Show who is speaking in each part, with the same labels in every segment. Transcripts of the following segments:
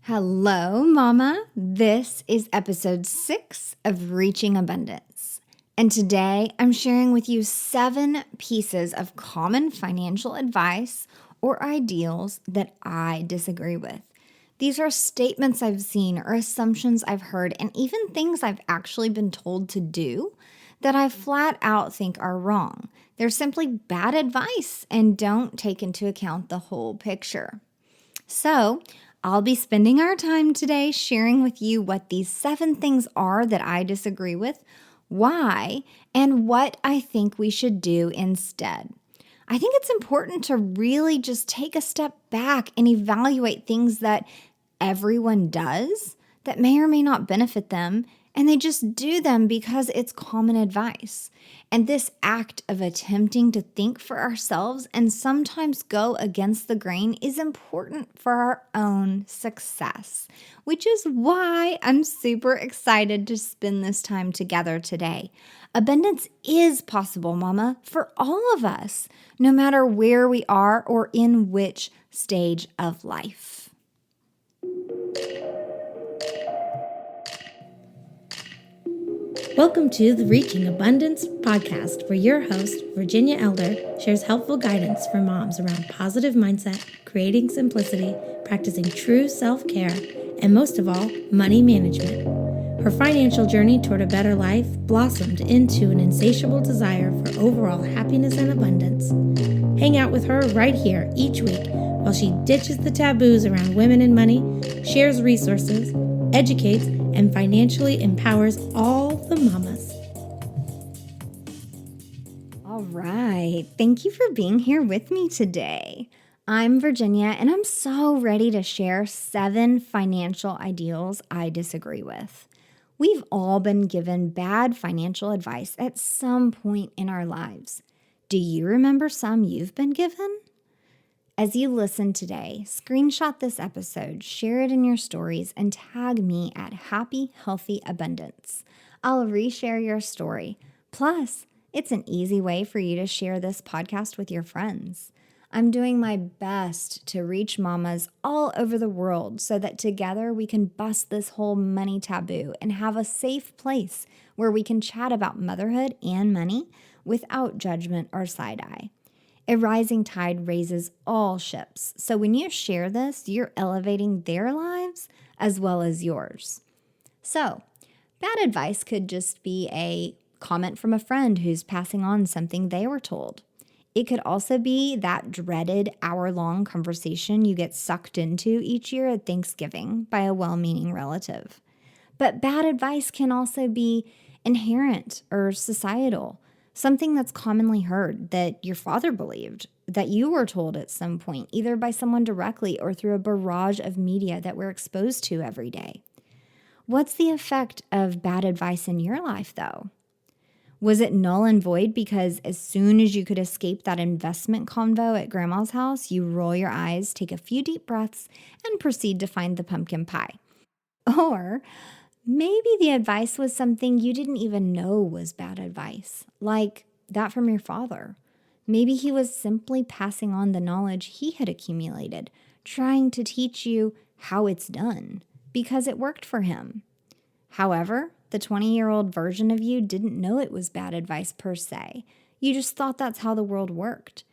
Speaker 1: Hello, Mama. This is episode 6 of Reaching Abundance. And today I'm sharing with you 7 pieces of common financial advice or ideals that I disagree with. These are statements I've seen or assumptions I've heard and even things I've actually been told to do that I flat out think are wrong. They're simply bad advice and don't take into account the whole picture. So, I'll be spending our time today sharing with you what these 7 things are that I disagree with, why, and what I think we should do instead. I think it's important to really just take a step back and evaluate things that everyone does that may or may not benefit them, and they just do them because it's common advice. And this act of attempting to think for ourselves and sometimes go against the grain is important for our own success, which is why I'm super excited to spend this time together today. Abundance is possible, Mama, for all of us, no matter where we are or in which stage of life.
Speaker 2: Welcome to the Reaching Abundance podcast, where your host, Virginia Elder, shares helpful guidance for moms around positive mindset, creating simplicity, practicing true self-care, and most of all, money management. Her financial journey toward a better life blossomed into an insatiable desire for overall happiness and abundance. Hang out with her right here each week while she ditches the taboos around women and money, shares resources, educates, and financially empowers all the mamas.
Speaker 1: All right. Thank you for being here with me today. I'm Virginia, and I'm so ready to share 7 financial ideals I disagree with. We've all been given bad financial advice at some point in our lives. Do you remember some you've been given? As you listen today, screenshot this episode, share it in your stories, and tag me at Happy Healthy Abundance. I'll reshare your story. Plus, it's an easy way for you to share this podcast with your friends. I'm doing my best to reach mamas all over the world so that together we can bust this whole money taboo and have a safe place where we can chat about motherhood and money without judgment or side-eye. A rising tide raises all ships. So when you share this, you're elevating their lives as well as yours. So, bad advice could just be a comment from a friend who's passing on something they were told. It could also be that dreaded hour-long conversation you get sucked into each year at Thanksgiving by a well-meaning relative. But bad advice can also be inherent or societal. Something that's commonly heard that your father believed, that you were told at some point, either by someone directly or through a barrage of media that we're exposed to every day. What's the effect of bad advice in your life, though? Was it null and void because as soon as you could escape that investment convo at grandma's house, you roll your eyes, take a few deep breaths, and proceed to find the pumpkin pie? Or maybe the advice was something you didn't even know was bad advice, like that from your father. Maybe he was simply passing on the knowledge he had accumulated, trying to teach you how it's done because it worked for him. However, the 20-year-old version of you didn't know it was bad advice per se. You just thought that's how the world worked.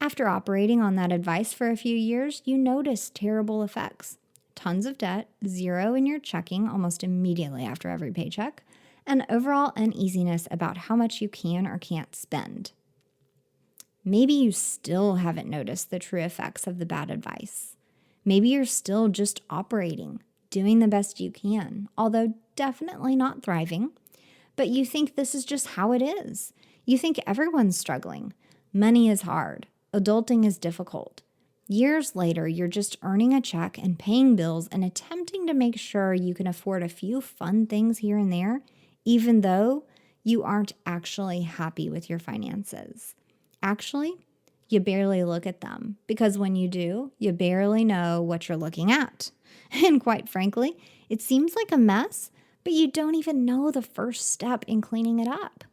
Speaker 1: After operating on that advice for a few years, you noticed terrible effects. Tons of debt, zero in your checking almost immediately after every paycheck, and overall uneasiness about how much you can or can't spend. Maybe you still haven't noticed the true effects of the bad advice. Maybe you're still just operating, doing the best you can, although definitely not thriving. But you think this is just how it is. You think everyone's struggling. Money is hard. Adulting is difficult. Years later, you're just earning a check and paying bills and attempting to make sure you can afford a few fun things here and there, even though you aren't actually happy with your finances. Actually, you barely look at them because when you do, you barely know what you're looking at. And quite frankly, it seems like a mess, but you don't even know the first step in cleaning it up.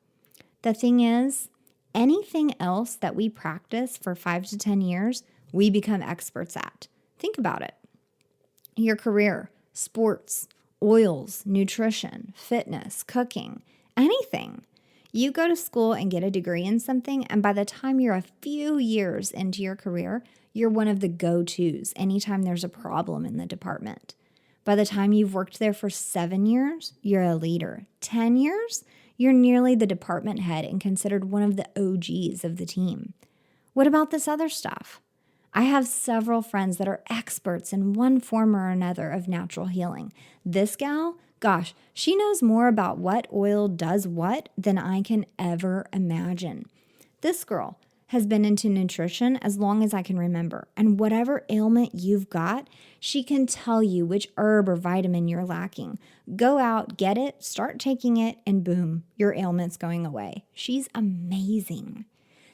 Speaker 1: The thing is, anything else that we practice for 5 to 10 years, we become experts at. Think about it. your career, sports, oils, nutrition, fitness, cooking, anything. You go to school and get a degree in something, and by the time you're a few years into your career, you're one of the go-tos anytime there's a problem in the department. By the time you've worked there for 7 years, you're a leader. 10 years, you're nearly the department head and considered one of the OGs of the team. What about this other stuff? I have several friends that are experts in one form or another of natural healing. This gal, gosh, she knows more about what oil does what than I can ever imagine. This girl has been into nutrition as long as I can remember, and whatever ailment you've got, she can tell you which herb or vitamin you're lacking. Go out, get it, start taking it, and boom, your ailment's going away. She's amazing.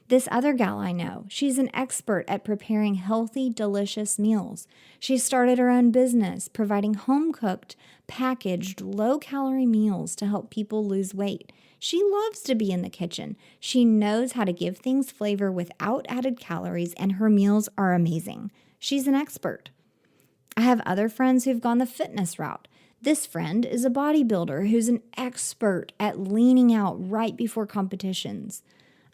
Speaker 1: This other gal I know, she's an expert at preparing healthy, delicious meals. She started her own business, providing home-cooked, packaged, low-calorie meals to help people lose weight. She loves to be in the kitchen. She knows how to give things flavor without added calories, and her meals are amazing. She's an expert. I have other friends who've gone the fitness route. This friend is a bodybuilder who's an expert at leaning out right before competitions.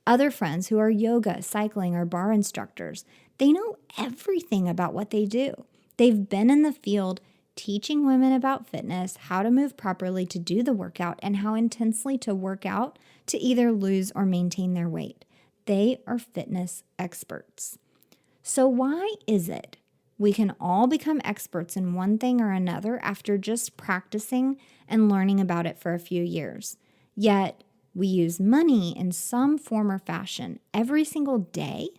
Speaker 1: Other friends who are yoga, cycling, or bar instructors, they know everything about what they do. They've been in the field teaching women about fitness, how to move properly to do the workout, and how intensely to work out to either lose or maintain their weight. They are fitness experts. So why is it we can all become experts in one thing or another after just practicing and learning about it for a few years? Yet, we use money in some form or fashion every single day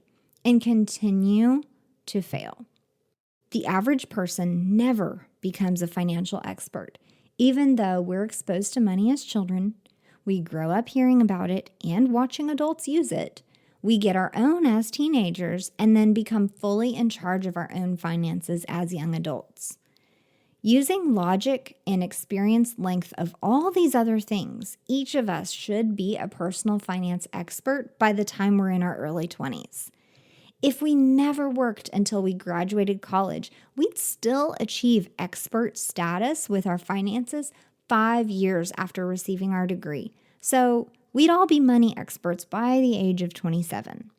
Speaker 1: and continue to fail. The average person never becomes a financial expert, even though we're exposed to money as children. We grow up hearing about it and watching adults use it. We get our own as teenagers and then become fully in charge of our own finances as young adults. Using logic and experience length of all these other things, each of us should be a personal finance expert by the time we're in our early 20s. If we never worked until we graduated college, we'd still achieve expert status with our finances 5 years after receiving our degree. So we'd all be money experts by the age of 27.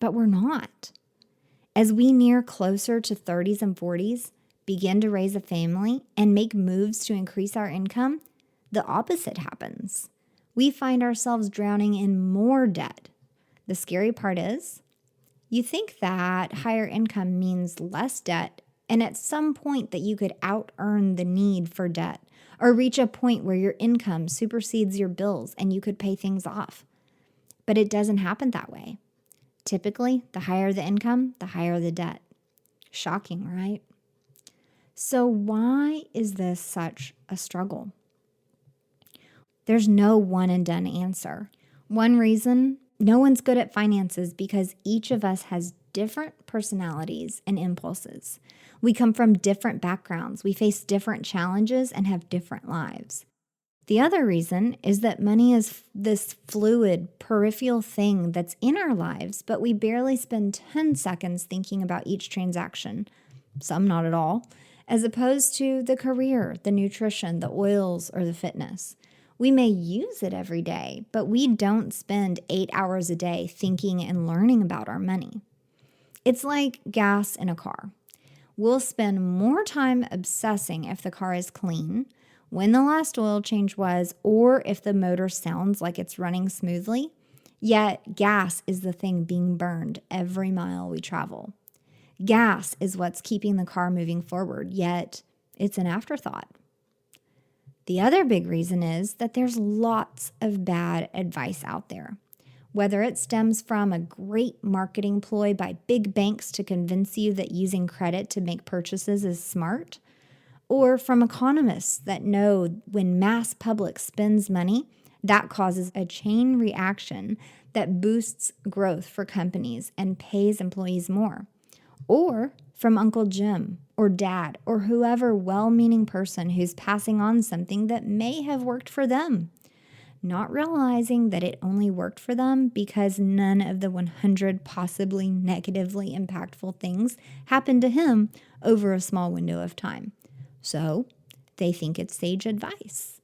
Speaker 1: But we're not. As we near closer to 30s and 40s, begin to raise a family, and make moves to increase our income, the opposite happens. We find ourselves drowning in more debt. The scary part is, you think that higher income means less debt, and at some point that you could out-earn the need for debt, or reach a point where your income supersedes your bills and you could pay things off. But it doesn't happen that way. Typically, the higher the income, the higher the debt. Shocking, right? So why is this such a struggle? There's no one and done answer. One reason, no one's good at finances because each of us has different personalities and impulses. We come from different backgrounds. We face different challenges and have different lives. The other reason is that money is this fluid, peripheral thing that's in our lives, but we barely spend 10 seconds thinking about each transaction, some not at all, as opposed to the career, the nutrition, the oils, or the fitness. We may use it every day, but we don't spend 8 hours a day thinking and learning about our money. It's like gas in a car. We'll spend more time obsessing if the car is clean, when the last oil change was, or if the motor sounds like it's running smoothly. Yet gas is the thing being burned every mile we travel. Gas is what's keeping the car moving forward, yet it's an afterthought. The other big reason is that there's lots of bad advice out there. Whether it stems from a great marketing ploy by big banks to convince you that using credit to make purchases is smart, or from economists that know when mass public spends money, that causes a chain reaction that boosts growth for companies and pays employees more. Or from Uncle Jim or Dad or whoever well-meaning person who's passing on something that may have worked for them. not realizing that it only worked for them because none of the 100 possibly negatively impactful things happened to him over a small window of time. So they think it's sage advice.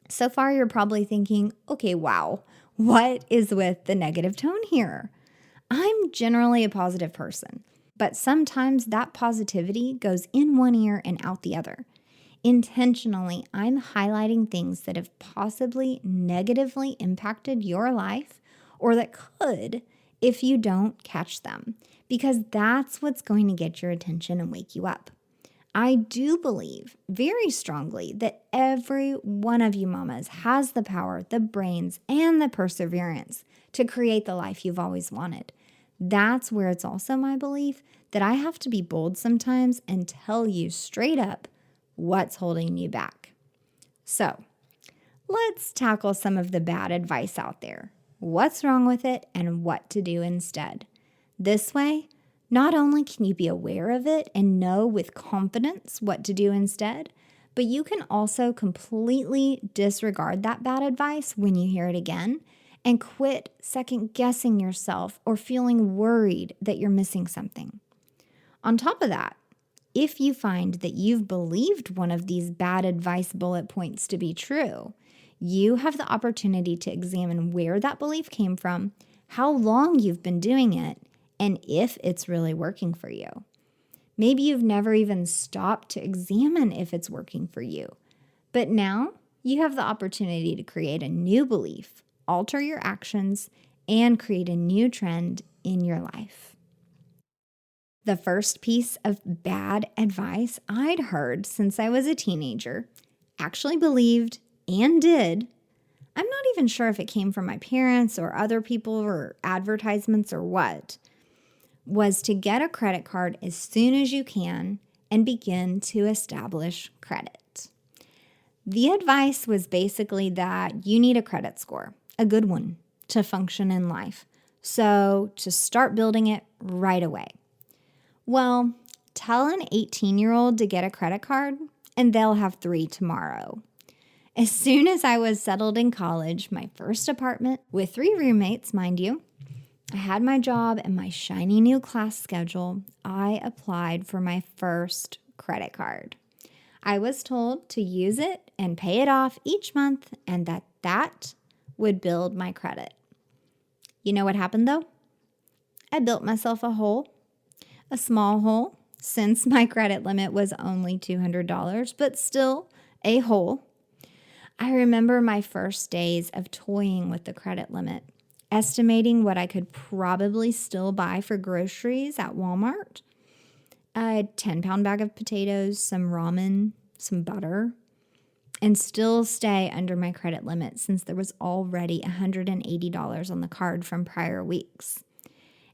Speaker 1: So far, you're probably thinking, okay, wow, what is with the negative tone here? I'm generally a positive person, but sometimes that positivity goes in one ear and out the other. Intentionally, I'm highlighting things that have possibly negatively impacted your life or that could if you don't catch them, because that's what's going to get your attention and wake you up. I do believe very strongly that every one of you mamas has the power, the brains, and the perseverance to create the life you've always wanted. That's where it's also my belief that I have to be bold sometimes and tell you straight up what's holding you back. So let's tackle some of the bad advice out there. What's wrong with it and what to do instead. This way, not only can you be aware of it and know with confidence what to do instead, but you can also completely disregard that bad advice when you hear it again and quit second guessing yourself or feeling worried that you're missing something. On top of that, if you find that you've believed one of these bad advice bullet points to be true, you have the opportunity to examine where that belief came from, how long you've been doing it, and if it's really working for you. Maybe you've never even stopped to examine if it's working for you, but now you have the opportunity to create a new belief, alter your actions, and create a new trend in your life. The first piece of bad advice I'd heard since I was a teenager, actually believed and did. I'm not even sure if it came from my parents or other people or advertisements or what, was to get a credit card as soon as you can and begin to establish credit. The advice was basically that you need a credit score, a good one, to function in life. So to start building it right away. Well, tell an 18-year-old to get a credit card and they'll have 3 tomorrow. As soon as I was settled in college, my first apartment with 3 roommates, mind you, I had my job and my shiny new class schedule, I applied for my first credit card. I was told to use it and pay it off each month and that would build my credit. You know what happened though? I built myself a hole, a small hole, since my credit limit was only $200, but still a hole. I remember my first days of toying with the credit limit, estimating what I could probably still buy for groceries at Walmart. A 10-pound bag of potatoes, some ramen, some butter, and still stay under my credit limit since there was already $180 on the card from prior weeks.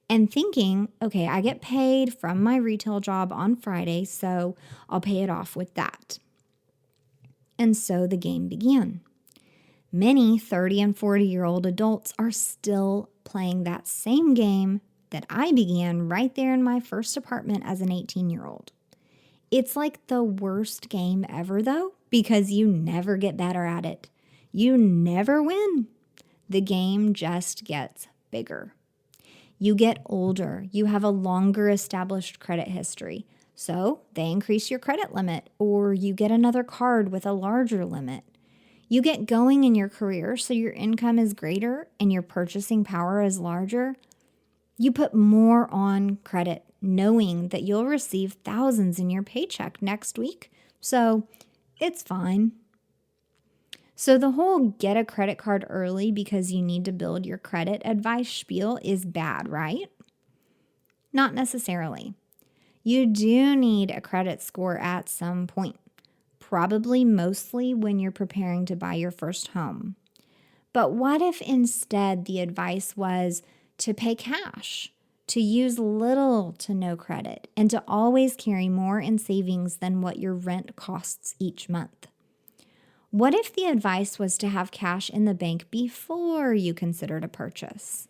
Speaker 1: And thinking, okay, I get paid from my retail job on Friday, so I'll pay it off with that. And so the game began. Many 30 and 40-year-old adults are still playing that same game that I began right there in my first apartment as an 18-year-old. It's like the worst game ever, though, because you never get better at it. You never win. The game just gets bigger. You get older. You have a longer established credit history. So they increase your credit limit, or you get another card with a larger limit. You get going in your career, so your income is greater and your purchasing power is larger. You put more on credit, knowing that you'll receive thousands in your paycheck next week. So it's fine. So the whole get a credit card early because you need to build your credit advice spiel is bad, right? Not necessarily. You do need a credit score at some point, probably mostly when you're preparing to buy your first home. But what if instead the advice was to pay cash, to use little to no credit, and to always carry more in savings than what your rent costs each month? What if the advice was to have cash in the bank before you considered a purchase?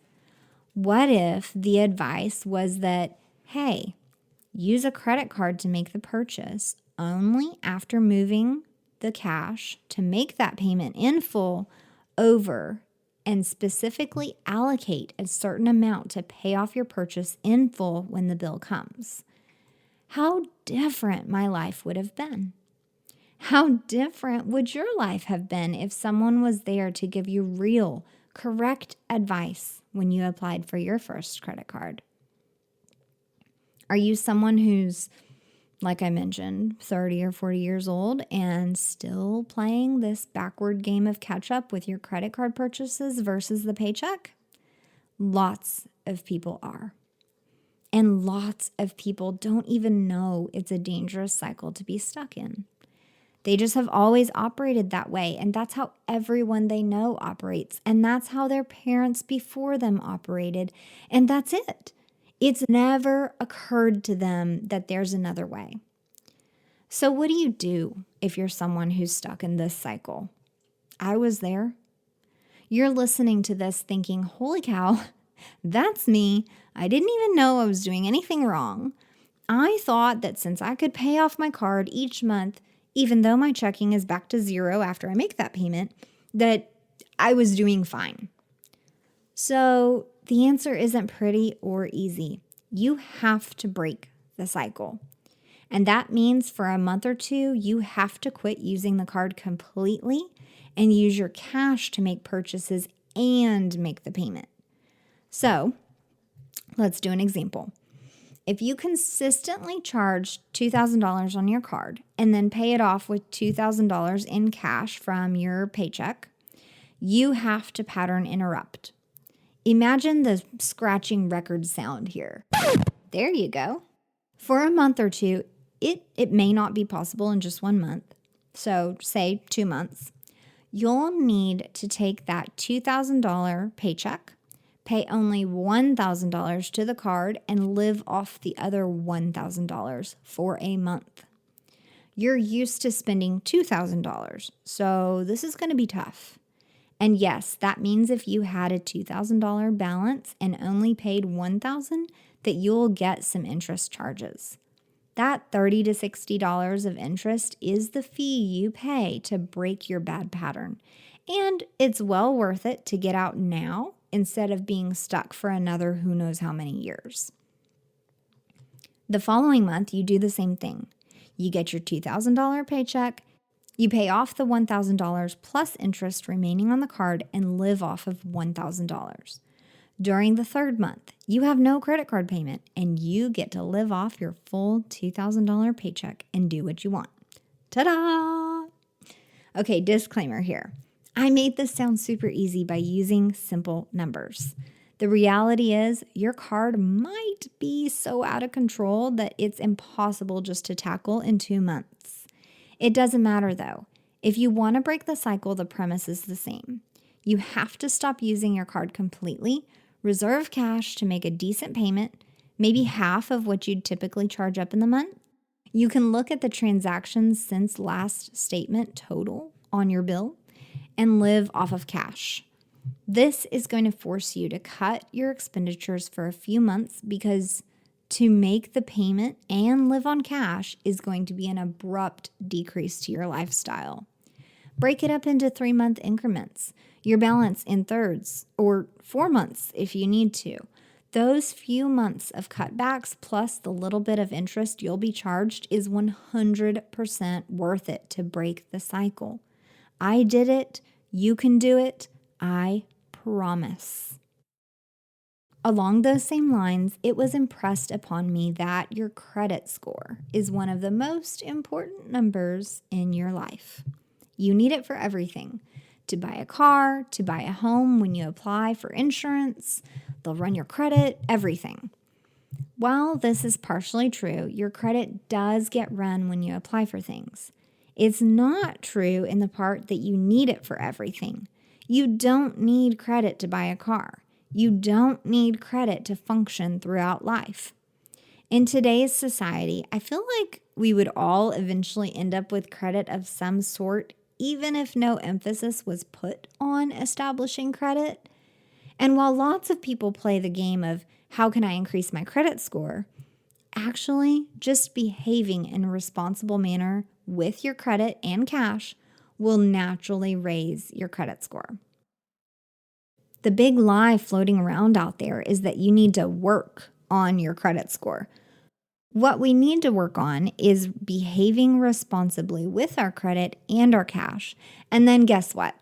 Speaker 1: What if the advice was that, hey, use a credit card to make the purchase only after moving the cash to make that payment in full over and specifically allocate a certain amount to pay off your purchase in full when the bill comes. How different my life would have been. How different would your life have been if someone was there to give you real, correct advice when you applied for your first credit card? Are you someone who's, like I mentioned, 30 or 40 years old and still playing this backward game of catch up with your credit card purchases versus the paycheck? Lots of people are. And lots of people don't even know it's a dangerous cycle to be stuck in. They just have always operated that way, and that's how everyone they know operates, and that's how their parents before them operated, and that's it. It's never occurred to them that there's another way. So what do you do if you're someone who's stuck in this cycle? I was there. You're listening to this thinking, holy cow, that's me. I didn't even know I was doing anything wrong. I thought that since I could pay off my card each month, even though my checking is back to zero after I make that payment, that I was doing fine. So the answer isn't pretty or easy. You have to break the cycle. And that means for a month or two, you have to quit using the card completely and use your cash to make purchases and make the payment. So let's do an example. If you consistently charge $2,000 on your card and then pay it off with $2,000 in cash from your paycheck, you have to pattern interrupt. Imagine the scratching record sound here. There you go. For a month or two, it may not be possible in just 1 month. So say 2 months. You'll need to take that $2,000 paycheck, pay only $1,000 to the card, and live off the other $1,000 for a month. You're used to spending $2,000, so this is going to be tough. And yes, that means if you had a $2,000 balance and only paid $1,000, that you'll get some interest charges. That $30 to $60 of interest is the fee you pay to break your bad pattern. And it's well worth it to get out now instead of being stuck for another who knows how many years. The following month, you do the same thing. You get your $2,000 paycheck, you pay off the $1,000 plus interest remaining on the card and live off of $1,000. During the third month, you have no credit card payment and you get to live off your full $2,000 paycheck and do what you want. Ta-da! Okay, disclaimer here. I made this sound super easy by using simple numbers. The reality is your card might be so out of control that it's impossible just to tackle in 2 months. It doesn't matter though. If you want to break the cycle, the premise is the same. You have to stop using your card completely, reserve cash to make a decent payment, maybe half of what you'd typically charge up in the month. You can look at the transactions since last statement total on your bill and live off of cash. This is going to force you to cut your expenditures for a few months because to make the payment and live on cash is going to be an abrupt decrease to your lifestyle. Break it up into 3-month increments, your balance in thirds, or 4 months if you need to. Those few months of cutbacks plus the little bit of interest you'll be charged is 100% worth it to break the cycle. I did it. You can do it. I promise. Along those same lines, it was impressed upon me that your credit score is one of the most important numbers in your life. You need it for everything. To buy a car, to buy a home, when you apply for insurance, they'll run your credit, everything. While this is partially true, your credit does get run when you apply for things. It's not true in the part that you need it for everything. You don't need credit to buy a car. You don't need credit to function throughout life. In today's society, I feel like we would all eventually end up with credit of some sort, even if no emphasis was put on establishing credit. And while lots of people play the game of how can I increase my credit score, actually just behaving in a responsible manner with your credit and cash will naturally raise your credit score. The big lie floating around out there is that you need to work on your credit score. What we need to work on is behaving responsibly with our credit and our cash. And then guess what?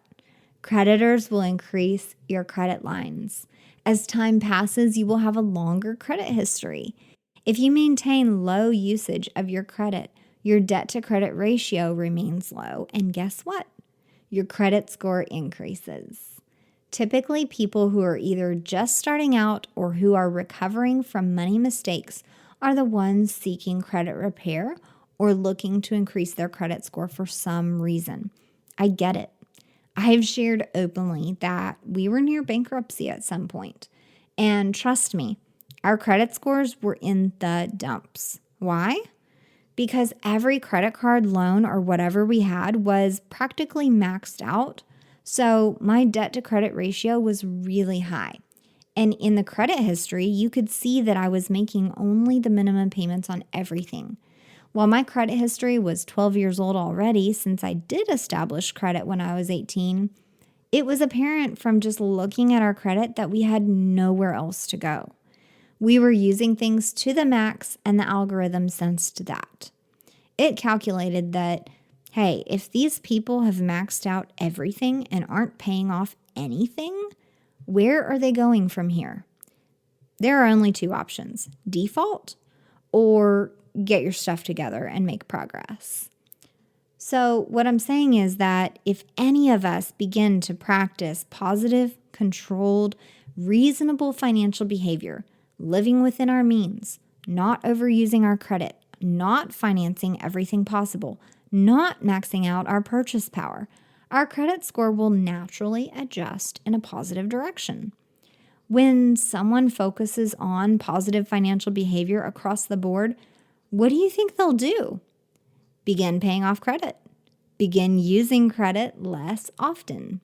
Speaker 1: Creditors will increase your credit lines. As time passes, you will have a longer credit history. If you maintain low usage of your credit, your debt to credit ratio remains low. And guess what? Your credit score increases. Typically, people who are either just starting out or who are recovering from money mistakes are the ones seeking credit repair or looking to increase their credit score for some reason. I get it. I've shared openly that we were near bankruptcy at some point. And trust me, our credit scores were in the dumps. Why? Because every credit card, loan, or whatever we had was practically maxed out. So my debt to credit ratio was really high. And in the credit history, you could see that I was making only the minimum payments on everything. While my credit history was 12 years old already, since I did establish credit when I was 18, it was apparent from just looking at our credit that we had nowhere else to go. We were using things to the max, and the algorithm sensed that. It calculated that, hey, if these people have maxed out everything and aren't paying off anything, where are they going from here? There are only two options: default or get your stuff together and make progress. So, what I'm saying is that if any of us begin to practice positive, controlled, reasonable financial behavior, living within our means, not overusing our credit, not financing everything possible, not maxing out our purchase power, our credit score will naturally adjust in a positive direction. When someone focuses on positive financial behavior across the board, what do you think they'll do? Begin paying off credit. Begin using credit less often.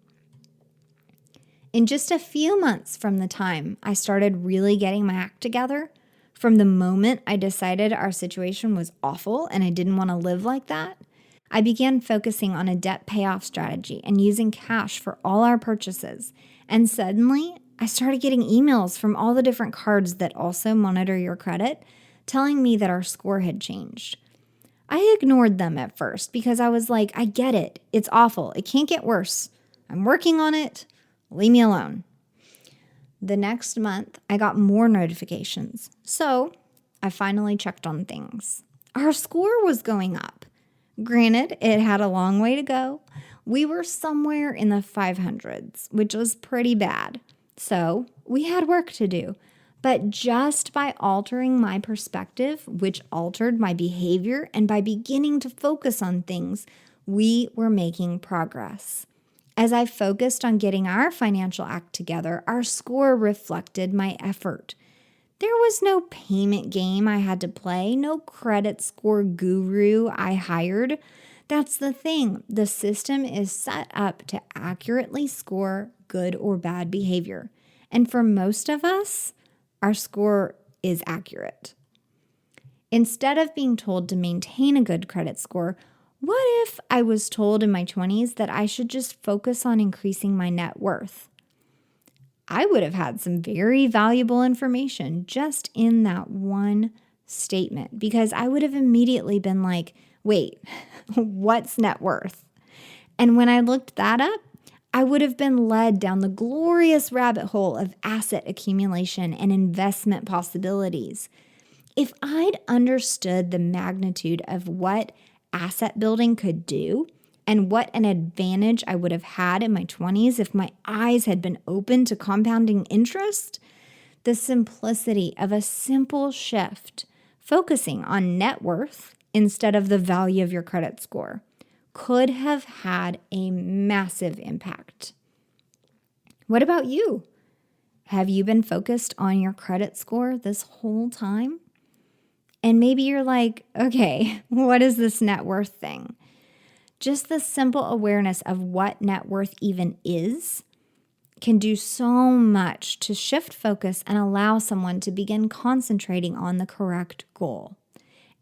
Speaker 1: In just a few months from the time I started really getting my act together, from the moment I decided our situation was awful and I didn't want to live like that, I began focusing on a debt payoff strategy and using cash for all our purchases. And suddenly, I started getting emails from all the different cards that also monitor your credit, telling me that our score had changed. I ignored them at first because I was like, I get it. It's awful. It can't get worse. I'm working on it. Leave me alone. The next month, I got more notifications. So I finally checked on things. Our score was going up. Granted, it had a long way to go. We were somewhere in the 500s, which was pretty bad. So we had work to do. But just by altering my perspective, which altered my behavior, and by beginning to focus on things, we were making progress. As I focused on getting our financial act together, our score reflected my effort. There was no payment game I had to play, no credit score guru I hired. That's the thing. The system is set up to accurately score good or bad behavior. And for most of us, our score is accurate. Instead of being told to maintain a good credit score, what if I was told in my 20s that I should just focus on increasing my net worth? I would have had some very valuable information just in that one statement, because I would have immediately been like, wait, what's net worth? And when I looked that up, I would have been led down the glorious rabbit hole of asset accumulation and investment possibilities. If I'd understood the magnitude of what asset building could do, and what an advantage I would have had in my 20s if my eyes had been open to compounding interest, the simplicity of a simple shift, focusing on net worth instead of the value of your credit score, could have had a massive impact. What about you? Have you been focused on your credit score this whole time? And maybe you're like, okay, what is this net worth thing? Just the simple awareness of what net worth even is can do so much to shift focus and allow someone to begin concentrating on the correct goal.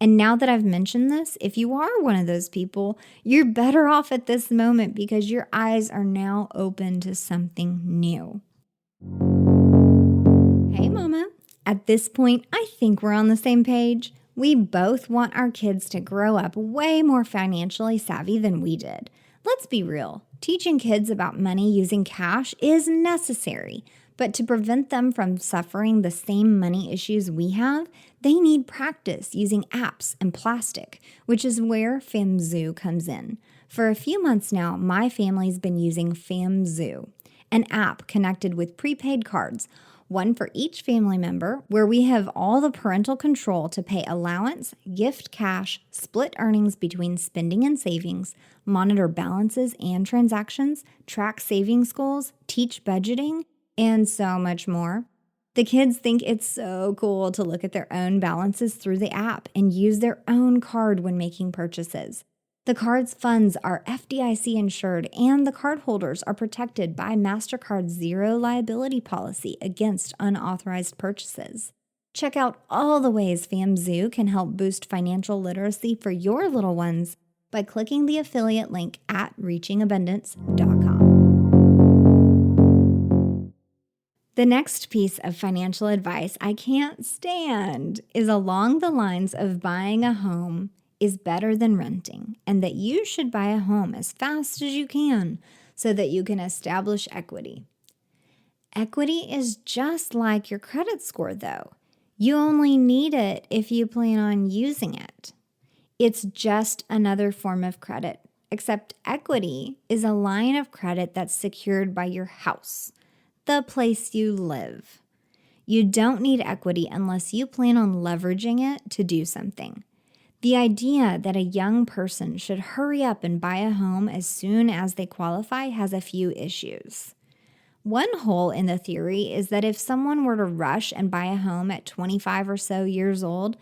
Speaker 1: And now that I've mentioned this, if you are one of those people, you're better off at this moment because your eyes are now open to something new. Hey, Mama. At this point, I think we're on the same page. We both want our kids to grow up way more financially savvy than we did. Let's be real. Teaching kids about money using cash is necessary, but to prevent them from suffering the same money issues we have, they need practice using apps and plastic, which is where FamZoo comes in. For a few months now, my family's been using FamZoo, an app connected with prepaid cards, one for each family member, where we have all the parental control to pay allowance, gift cash, split earnings between spending and savings, monitor balances and transactions, track savings goals, teach budgeting, and so much more. The kids think it's so cool to look at their own balances through the app and use their own card when making purchases. The card's funds are FDIC insured, and the cardholders are protected by MasterCard's zero liability policy against unauthorized purchases. Check out all the ways FamZoo can help boost financial literacy for your little ones by clicking the affiliate link at reachingabundance.com. The next piece of financial advice I can't stand is along the lines of buying a home is better than renting, and that you should buy a home as fast as you can so that you can establish equity. Equity is just like your credit score, though. You only need it if you plan on using it. It's just another form of credit, except equity is a line of credit that's secured by your house, the place you live. You don't need equity unless you plan on leveraging it to do something. The idea that a young person should hurry up and buy a home as soon as they qualify has a few issues. One hole in the theory is that if someone were to rush and buy a home at 25 or so years old,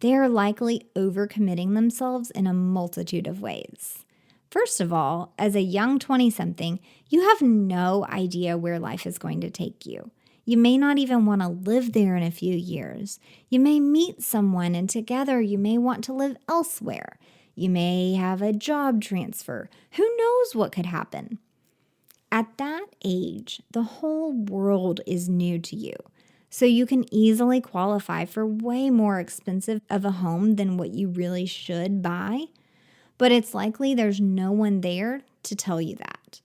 Speaker 1: they're likely overcommitting themselves in a multitude of ways. First of all, as a young 20-something, you have no idea where life is going to take you. You may not even want to live there in a few years. You may meet someone and together you may want to live elsewhere. You may have a job transfer. Who knows what could happen? At that age, the whole world is new to you. So you can easily qualify for way more expensive of a home than what you really should buy. But it's likely there's no one there to tell you that.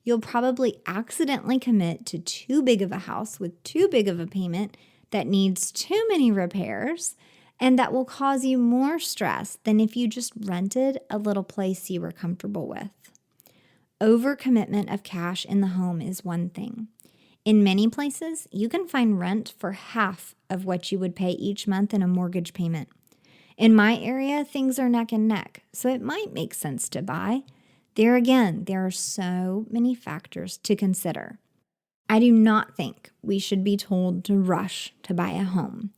Speaker 1: You'll probably accidentally commit to too big of a house with too big of a payment that needs too many repairs, and that will cause you more stress than if you just rented a little place you were comfortable with. Overcommitment of cash in the home is one thing. In many places, you can find rent for half of what you would pay each month in a mortgage payment. In my area, things are neck and neck, so it might make sense to buy. There again, there are so many factors to consider. I do not think we should be told to rush to buy a home.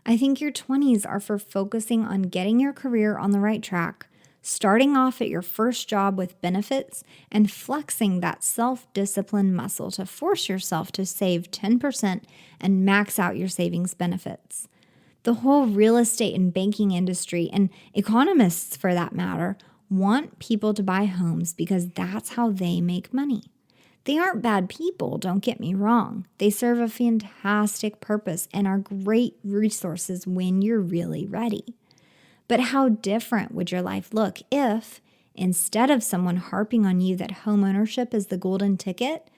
Speaker 1: I think your 20s are for focusing on getting your career on the right track, starting off at your first job with benefits, and flexing that self-discipline muscle to force yourself to save 10% and max out your savings benefits. The whole real estate and banking industry, and economists for that matter, want people to buy homes because that's how they make money. They aren't bad people, don't get me wrong. They serve a fantastic purpose and are great resources when you're really ready. But how different would your life look if, instead of someone harping on you that homeownership is the golden ticket,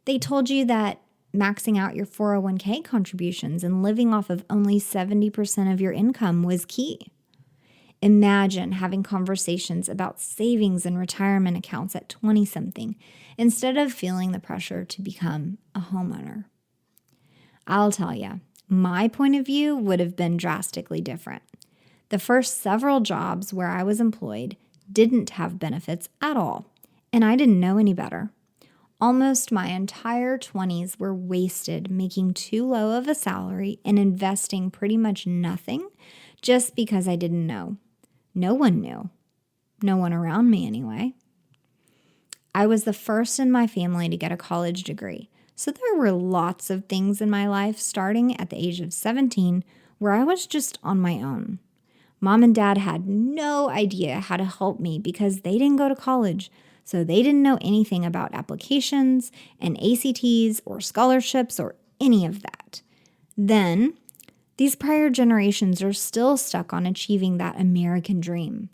Speaker 1: they told you that maxing out your 401k contributions and living off of only 70% of your income was key? Imagine having conversations about savings and retirement accounts at 20-something instead of feeling the pressure to become a homeowner. I'll tell you, my point of view would have been drastically different. The first several jobs where I was employed didn't have benefits at all, and I didn't know any better. Almost my entire 20s were wasted making too low of a salary and investing pretty much nothing just because I didn't know. No one knew. No one around me, anyway. I was the first in my family to get a college degree, so there were lots of things in my life starting at the age of 17 where I was just on my own. Mom and Dad had no idea how to help me because they didn't go to college, So they didn't know anything about applications and ACTs or scholarships or any of that. Then, these prior generations are still stuck on achieving that American dream.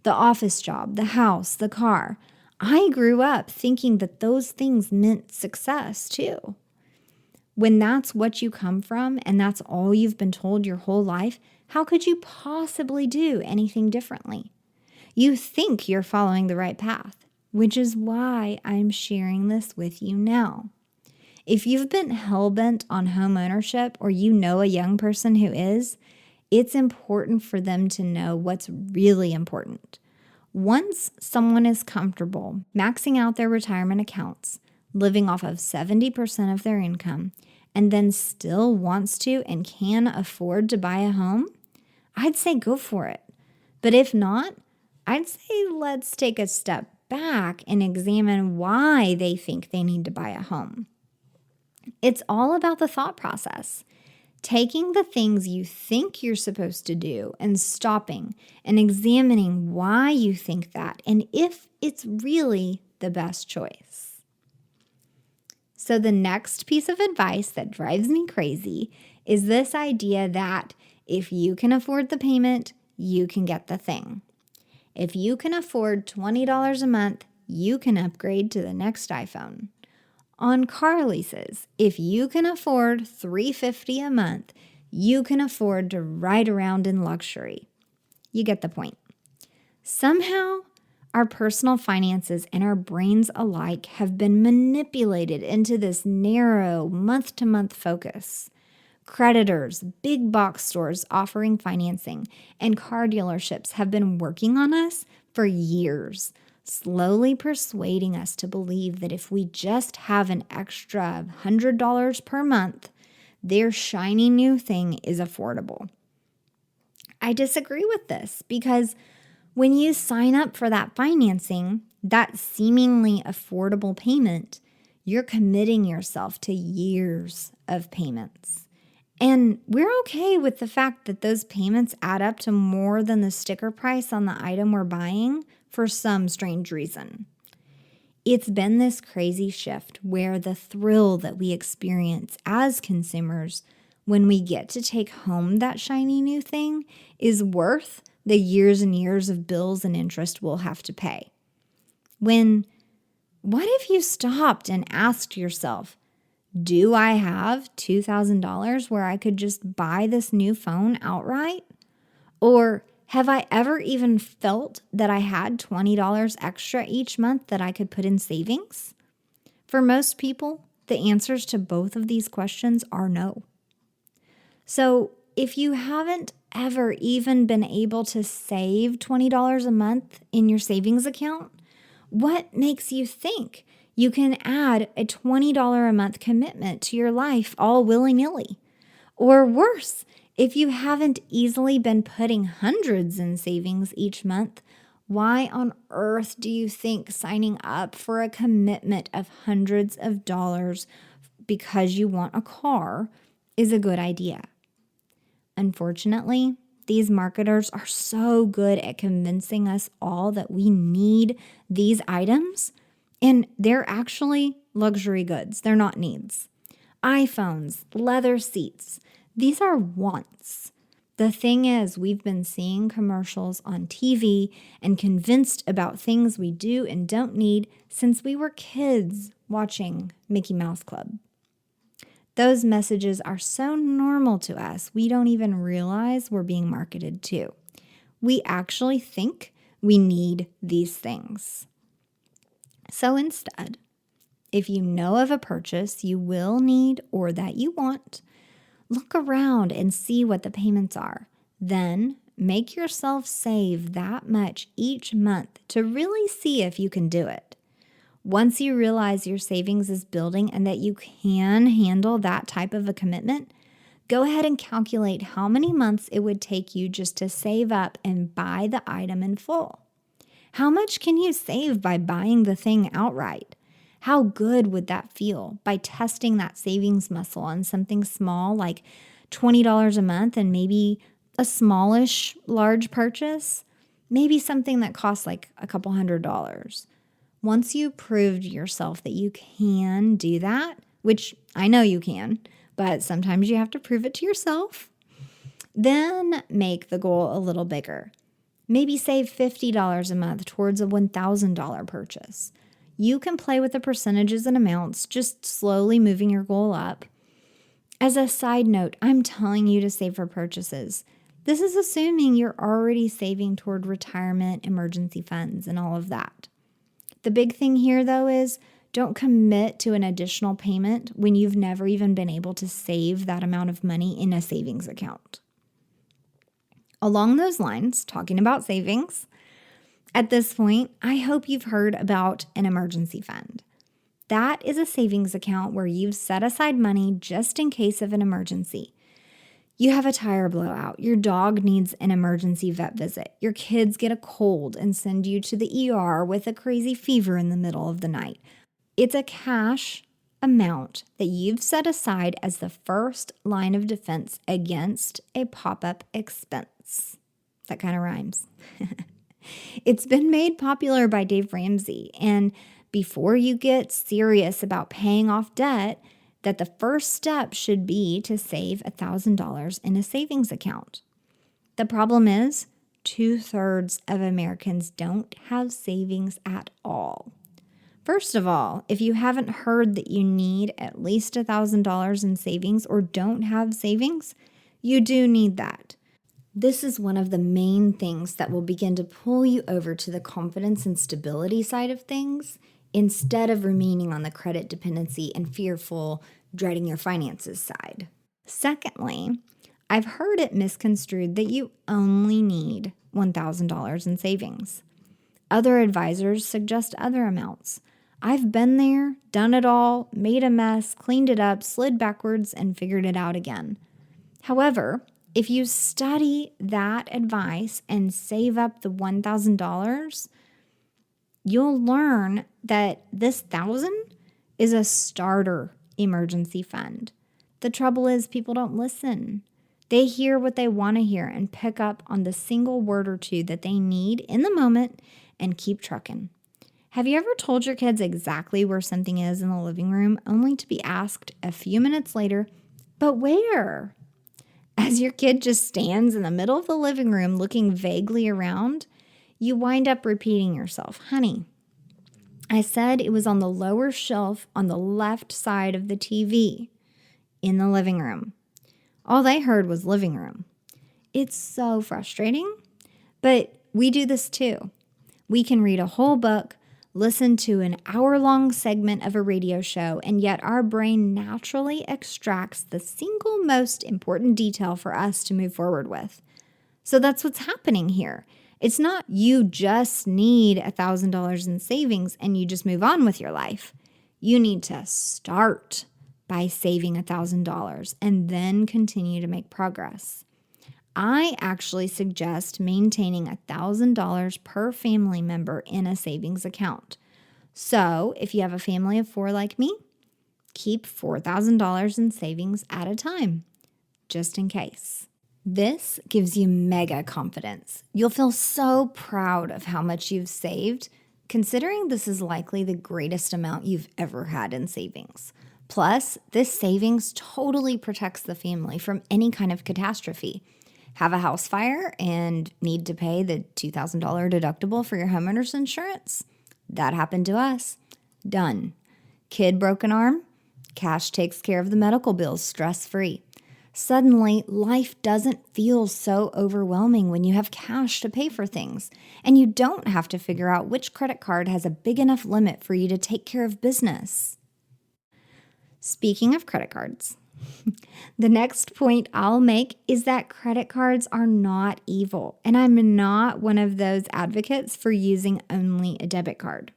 Speaker 1: The office job, the house, the car. I grew up thinking that those things meant success too. When that's what you come from and that's all you've been told your whole life, how could you possibly do anything differently? You think you're following the right path, which is why I'm sharing this with you now. If you've been hell-bent on home ownership or you know a young person who is, it's important for them to know what's really important. Once someone is comfortable maxing out their retirement accounts, living off of 70% of their income, and then still wants to and can afford to buy a home, I'd say go for it. But if not, I'd say let's take a step back and examine why they think they need to buy a home. It's all about the thought process. Taking the things you think you're supposed to do and stopping and examining why you think that and if it's really the best choice. So the next piece of advice that drives me crazy is this idea that if you can afford the payment, you can get the thing. If you can afford $20 a month, you can upgrade to the next iPhone. On car leases, if you can afford $350 a month, you can afford to ride around in luxury. You get the point. Somehow, our personal finances and our brains alike have been manipulated into this narrow month-to-month focus. Creditors, big box stores offering financing, and car dealerships have been working on us for years, slowly persuading us to believe that if we just have an extra $100 per month, their shiny new thing is affordable. I disagree with this because when you sign up for that financing, that seemingly affordable payment, you're committing yourself to years of payments. And we're okay with the fact that those payments add up to more than the sticker price on the item we're buying for some strange reason. It's been this crazy shift where the thrill that we experience as consumers when we get to take home that shiny new thing is worth the years and years of bills and interest we'll have to pay. What if you stopped and asked yourself, do I have $2,000 where I could just buy this new phone outright? Or have I ever even felt that I had $20 extra each month that I could put in savings? For most people, the answers to both of these questions are no. So if you haven't ever even been able to save $20 a month in your savings account, what makes you think you can add a $20 a month commitment to your life all willy-nilly? Or worse, if you haven't easily been putting hundreds in savings each month, why on earth do you think signing up for a commitment of hundreds of dollars because you want a car is a good idea? Unfortunately, these marketers are so good at convincing us all that we need these items, and they're actually luxury goods. They're not needs. iPhones, leather seats, these are wants. The thing is, we've been seeing commercials on TV and convinced about things we do and don't need since we were kids watching Mickey Mouse Club. Those messages are so normal to us, we don't even realize we're being marketed to. We actually think we need these things. So instead, if you know of a purchase you will need or that you want, look around and see what the payments are. Then make yourself save that much each month to really see if you can do it. Once you realize your savings is building and that you can handle that type of a commitment, go ahead and calculate how many months it would take you just to save up and buy the item in full. How much can you save by buying the thing outright? How good would that feel by testing that savings muscle on something small like $20 a month and maybe a smallish large purchase? Maybe something that costs like a couple $100s. Once you prove to yourself that you can do that, which I know you can, but sometimes you have to prove it to yourself, then make the goal a little bigger. Maybe save $50 a month towards a $1,000 purchase. You can play with the percentages and amounts, just slowly moving your goal up. As a side note, I'm telling you to save for purchases. This is assuming you're already saving toward retirement, emergency funds, and all of that. The big thing here, though, is don't commit to an additional payment when you've never even been able to save that amount of money in a savings account. Along those lines, talking about savings, at this point, I hope you've heard about an emergency fund. That is a savings account where you've set aside money just in case of an emergency. You have a tire blowout, your dog needs an emergency vet visit, your kids get a cold and send you to the ER with a crazy fever in the middle of the night. It's a cash amount that you've set aside as the first line of defense against a pop-up expense. That kind of rhymes. It's been made popular by Dave Ramsey, and before you get serious about paying off debt, that the first step should be to save $1,000 in a savings account. The problem is 2/3 of Americans don't have savings at all. First of all, if you haven't heard that you need at least $1,000 in savings or don't have savings, you do need that. This is one of the main things that will begin to pull you over to the confidence and stability side of things instead of remaining on the credit dependency and fearful, dreading your finances side. Secondly, I've heard it misconstrued that you only need $1,000 in savings. Other advisors suggest other amounts. I've been there, done it all, made a mess, cleaned it up, slid backwards, and figured it out again. However, if you study that advice and save up the $1,000, you'll learn that this $1,000 is a starter emergency fund. The trouble is people don't listen. They hear what they want to hear and pick up on the single word or two that they need in the moment and keep trucking. Have you ever told your kids exactly where something is in the living room only to be asked a few minutes later, but where? As your kid just stands in the middle of the living room looking vaguely around, you wind up repeating yourself, "Honey, I said it was on the lower shelf on the left side of the TV in the living room." All they heard was living room. It's so frustrating, but we do this too. We can read a whole book, listen to an hour-long segment of a radio show, and yet our brain naturally extracts the single most important detail for us to move forward with. So that's what's happening here. It's not you just need $1,000 in savings and you just move on with your life. You need to start by saving $1,000 and then continue to make progress. I actually suggest maintaining $1,000 per family member in a savings account. So if you have a family of 4 like me, keep $4,000 in savings at a time, just in case. This gives you mega confidence. You'll feel so proud of how much you've saved, considering this is likely the greatest amount you've ever had in savings. Plus, this savings totally protects the family from any kind of catastrophe. Have a house fire and need to pay the $2,000 deductible for your homeowner's insurance? That happened to us. Done. Kid broke an arm? Cash takes care of the medical bills stress-free. Suddenly, life doesn't feel so overwhelming when you have cash to pay for things, and you don't have to figure out which credit card has a big enough limit for you to take care of business. Speaking of credit cards, the next point I'll make is that credit cards are not evil, and I'm not one of those advocates for using only a debit card.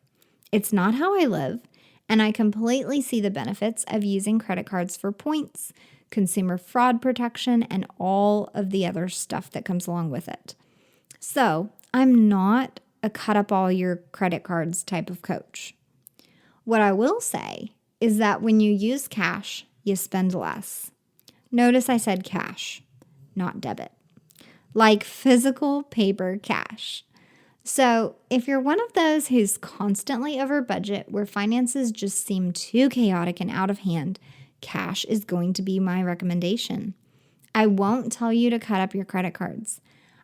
Speaker 1: It's not how I live, and I completely see the benefits of using credit cards for points, consumer fraud protection, and all of the other stuff that comes along with it. So I'm not a cut up all your credit cards type of coach. What I will say is that when you use cash, you spend less. Notice I said cash, not debit. Like physical paper cash. So, if you're one of those who's constantly over budget, where finances just seem too chaotic and out of hand, cash is going to be my recommendation. I won't tell you to cut up your credit cards.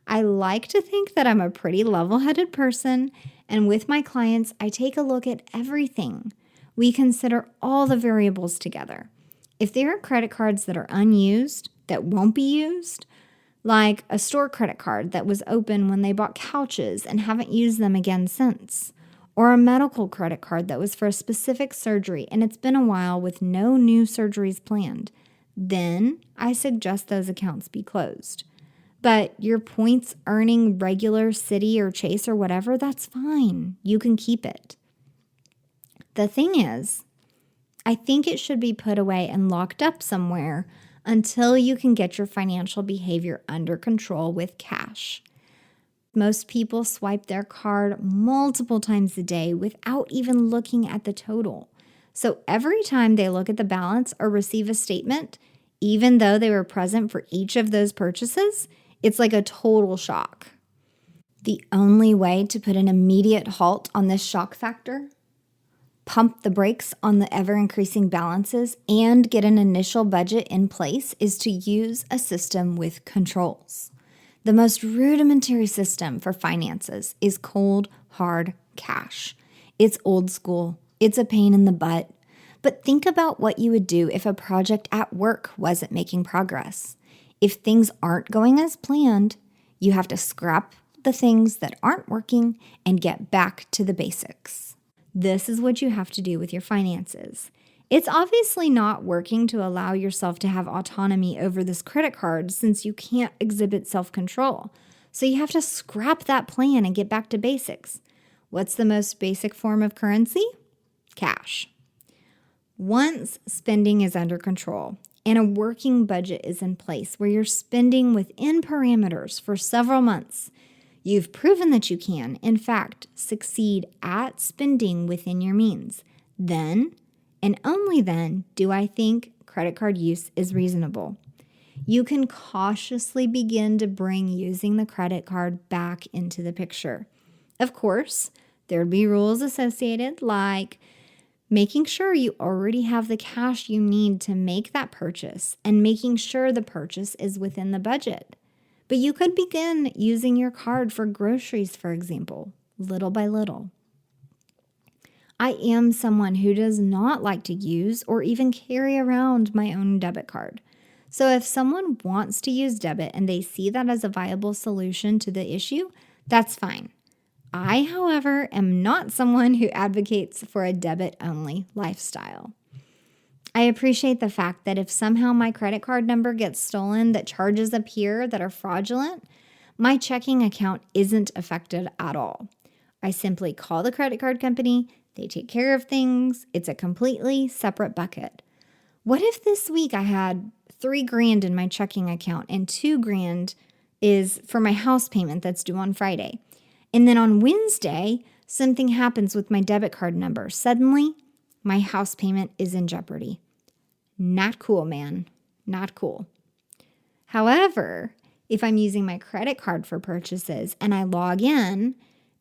Speaker 1: I like to think that I'm a pretty level headed person, and with my clients, I take a look at everything. We consider all the variables together. If there are credit cards that are unused, that won't be used, like a store credit card that was open when they bought couches and haven't used them again since, or a medical credit card that was for a specific surgery and it's been a while with no new surgeries planned, then I suggest those accounts be closed. But your points earning regular Citi or Chase or whatever, that's fine. You can keep it. The thing is, I think it should be put away and locked up somewhere until you can get your financial behavior under control with cash. Most people swipe their card multiple times a day without even looking at the total. So every time they look at the balance or receive a statement, even though they were present for each of those purchases, it's like a total shock. The only way to put an immediate halt on this shock factor, pump the brakes on the ever-increasing balances, and get an initial budget in place is to use a system with controls. The most rudimentary system for finances is cold, hard cash. It's old school. It's a pain in the butt. But think about what you would do if a project at work wasn't making progress. If things aren't going as planned, you have to scrap the things that aren't working and get back to the basics. This is what you have to do with your finances. It's obviously not working to allow yourself to have autonomy over this credit card since you can't exhibit self-control. So you have to scrap that plan and get back to basics. What's the most basic form of currency? Cash. Once spending is under control and a working budget is in place where you're spending within parameters for several months, you've proven that you can, in fact, succeed at spending within your means. Then, and only then, do I think credit card use is reasonable. You can cautiously begin to bring using the credit card back into the picture. Of course, there'd be rules associated, like making sure you already have the cash you need to make that purchase and making sure the purchase is within the budget. But you could begin using your card for groceries, for example, little by little. I am someone who does not like to use or even carry around my own debit card. So if someone wants to use debit and they see that as a viable solution to the issue, that's fine. I, however, am not someone who advocates for a debit-only lifestyle. I appreciate the fact that if somehow my credit card number gets stolen, that charges appear that are fraudulent, my checking account isn't affected at all. I simply call the credit card company, they take care of things, it's a completely separate bucket. What if this week I had $3,000 in my checking account and $2,000 is for my house payment that's due on Friday? And then on Wednesday, something happens with my debit card number. Suddenly, my house payment is in jeopardy. Not cool, man. Not cool. However, if I'm using my credit card for purchases and I log in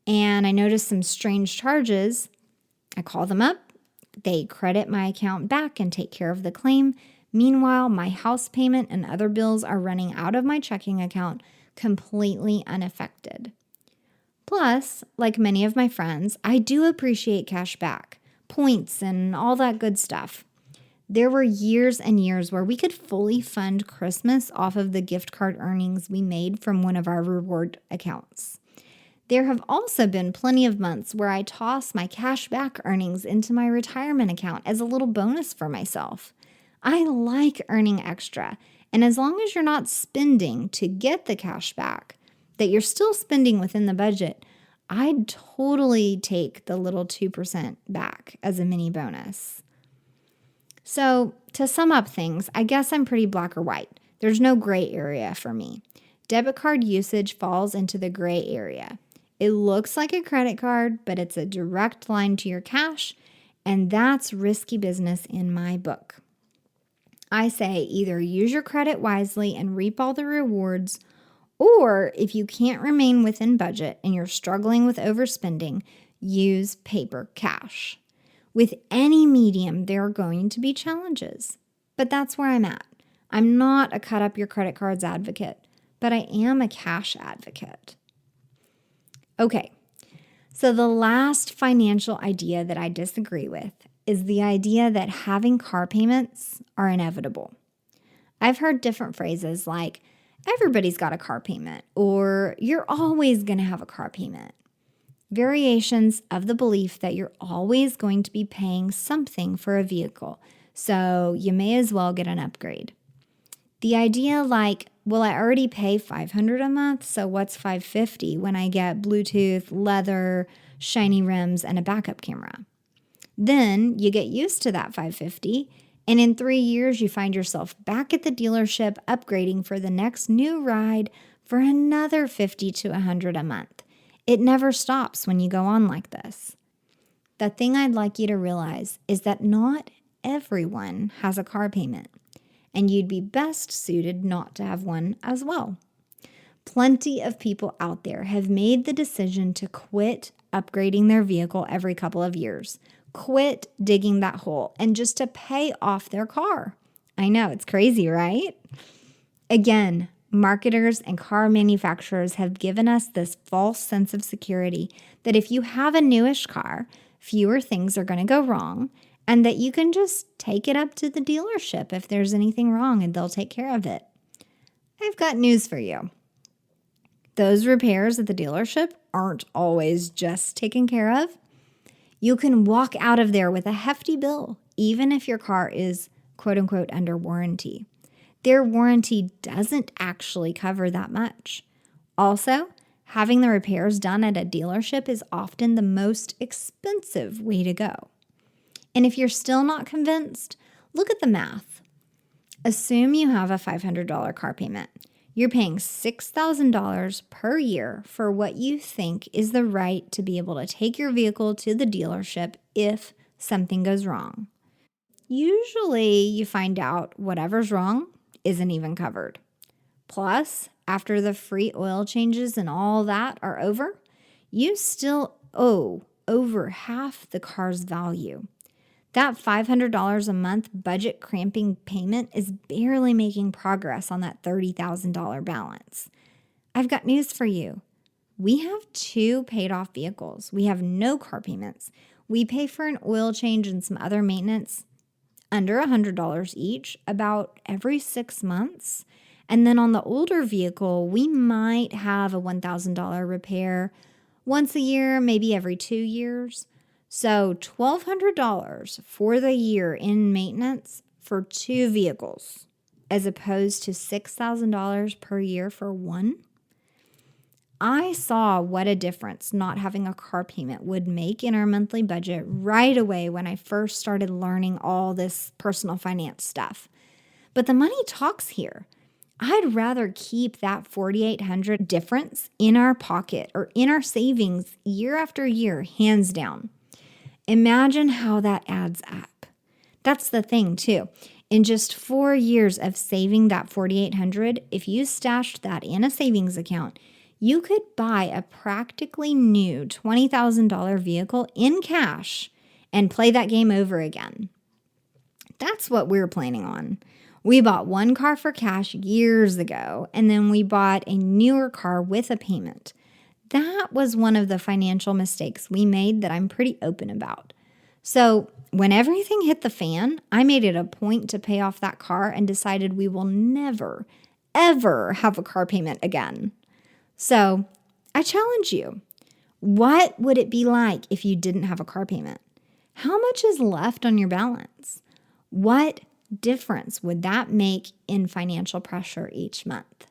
Speaker 1: and I notice some strange charges, I call them up, they credit my account back and take care of the claim. Meanwhile, my house payment and other bills are running out of my checking account completely unaffected. Plus, like many of my friends, I do appreciate cash back, points, and all that good stuff. There were years and years where we could fully fund Christmas off of the gift card earnings we made from one of our reward accounts. There have also been plenty of months where I toss my cash back earnings into my retirement account as a little bonus for myself. I like earning extra, and as long as you're not spending to get the cash back, that you're still spending within the budget, I'd totally take the little 2% back as a mini bonus. So to sum up things, I guess I'm pretty black or white. There's no gray area for me. Debit card usage falls into the gray area. It looks like a credit card, but it's a direct line to your cash, and that's risky business in my book. I say either use your credit wisely and reap all the rewards, Or if you can't remain within budget and you're struggling with overspending, use paper cash. With any medium, there are going to be challenges, but that's where I'm at. I'm not a cut up your credit cards advocate, but I am a cash advocate. Okay, so the last financial idea that I disagree with is the idea that having car payments are inevitable. I've heard different phrases like, everybody's got a car payment, or you're always going to have a car payment. Variations of the belief that you're always going to be paying something for a vehicle, so you may as well get an upgrade. The idea like, well, I already pay $500 a month, so what's $550 when I get Bluetooth, leather, shiny rims, and a backup camera? Then you get used to that $550, and in 3 years you find yourself back at the dealership upgrading for the next new ride for another $50 to $100 a month. It never stops when you go on like this. The thing I'd like you to realize is that not everyone has a car payment, and you'd be best suited not to have one as well. Plenty of people out there have made the decision to quit upgrading their vehicle every couple of years, quit digging that hole, and just to pay off their car. I know, it's crazy, right? Again, marketers and car manufacturers have given us this false sense of security that if you have a newish car, fewer things are going to go wrong, and that you can just take it up to the dealership if there's anything wrong and they'll take care of it. I've got news for you. Those repairs at the dealership aren't always just taken care of. You can walk out of there with a hefty bill, even if your car is quote unquote under warranty. Their warranty doesn't actually cover that much. Also, having the repairs done at a dealership is often the most expensive way to go. And if you're still not convinced, look at the math. Assume you have a $500 car payment. You're paying $6,000 per year for what you think is the right to be able to take your vehicle to the dealership if something goes wrong. Usually you find out whatever's wrong isn't even covered. Plus, after the free oil changes and all that are over, you still owe over half the car's value. That $500 a month budget cramping payment is barely making progress on that $30,000 balance. I've got news for you. We have 2 paid off vehicles. We have no car payments. We pay for an oil change and some other maintenance under $100 each about every 6 months. And then on the older vehicle, we might have a $1,000 repair once a year, maybe every 2 years. So $1,200 for the year in maintenance for 2 vehicles, as opposed to $6,000 per year for one. I saw what a difference not having a car payment would make in our monthly budget right away when I first started learning all this personal finance stuff. But the money talks here. I'd rather keep that $4,800 difference in our pocket or in our savings year after year, hands down. Imagine how that adds up. That's the thing too. In just 4 years of saving that $4,800, if you stashed that in a savings account, you could buy a practically new $20,000 vehicle in cash and play that game over again. That's what we're planning on. We bought one car for cash years ago, and then we bought a newer car with a payment. That was one of the financial mistakes we made that I'm pretty open about. So when everything hit the fan, I made it a point to pay off that car and decided we will never, ever have a car payment again. So I challenge you. What would it be like if you didn't have a car payment? How much is left on your balance? What difference would that make in financial pressure each month?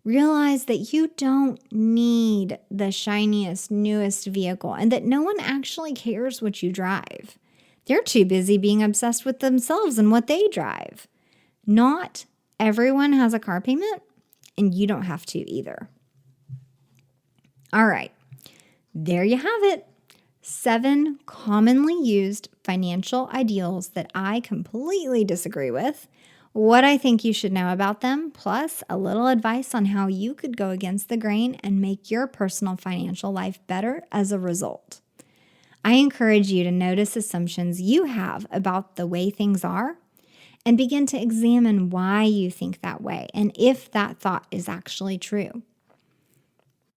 Speaker 1: Realize that you don't need the shiniest, newest vehicle and that no one actually cares what you drive. They're too busy being obsessed with themselves and what they drive. Not everyone has a car payment, and you don't have to either. All right, there you have it. 7 commonly used financial ideals that I completely disagree with. what I think you should know about them, plus a little advice on how you could go against the grain and make your personal financial life better as a result. I encourage you to notice assumptions you have about the way things are and begin to examine why you think that way and if that thought is actually true.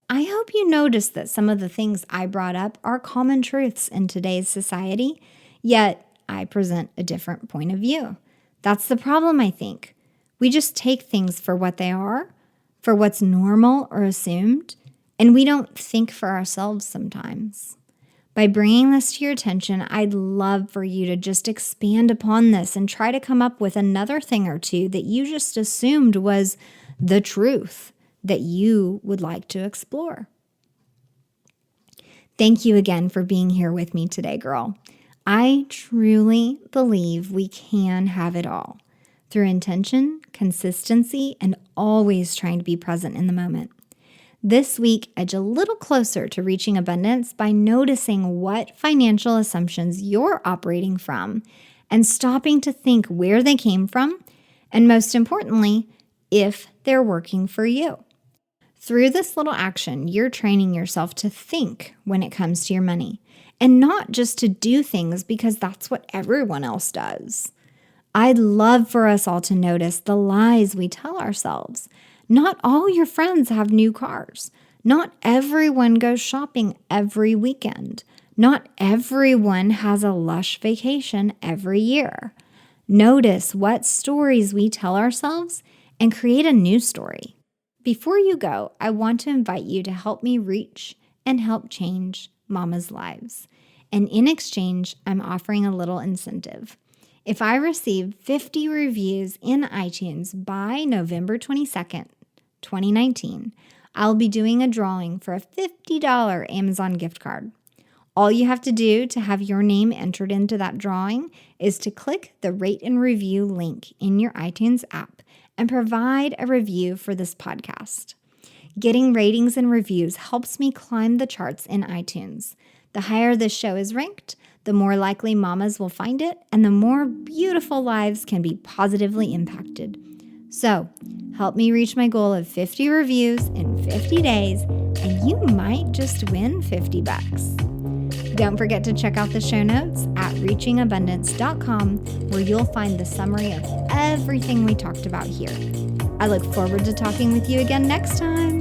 Speaker 1: I hope you notice that some of the things I brought up are common truths in today's society, yet I present a different point of view. That's the problem, I think. We just take things for what they are, for what's normal or assumed, and we don't think for ourselves sometimes. By bringing this to your attention, I'd love for you to just expand upon this and try to come up with another thing or two that you just assumed was the truth that you would like to explore. Thank you again for being here with me today, girl. I truly believe we can have it all through intention, consistency, and always trying to be present in the moment. This week, edge a little closer to reaching abundance by noticing what financial assumptions you're operating from and stopping to think where they came from, and most importantly, if they're working for you. Through this little action, you're training yourself to think when it comes to your money and not just to do things because that's what everyone else does. I'd love for us all to notice the lies we tell ourselves. Not all your friends have new cars. Not everyone goes shopping every weekend. Not everyone has a lush vacation every year. Notice what stories we tell ourselves and create a new story. Before you go, I want to invite you to help me reach and help change mamas' lives. And in exchange, I'm offering a little incentive. If I receive 50 reviews in iTunes by November 22nd, 2019, I'll be doing a drawing for a $50 Amazon gift card. All you have to do to have your name entered into that drawing is to click the rate and review link in your iTunes app and provide a review for this podcast. Getting ratings and reviews helps me climb the charts in iTunes. The higher this show is ranked, the more likely mamas will find it, and the more beautiful lives can be positively impacted. So, help me reach my goal of 50 reviews in 50 days, and you might just win $50. Don't forget to check out the show notes at reachingabundance.com, where you'll find the summary of everything we talked about here. I look forward to talking with you again next time.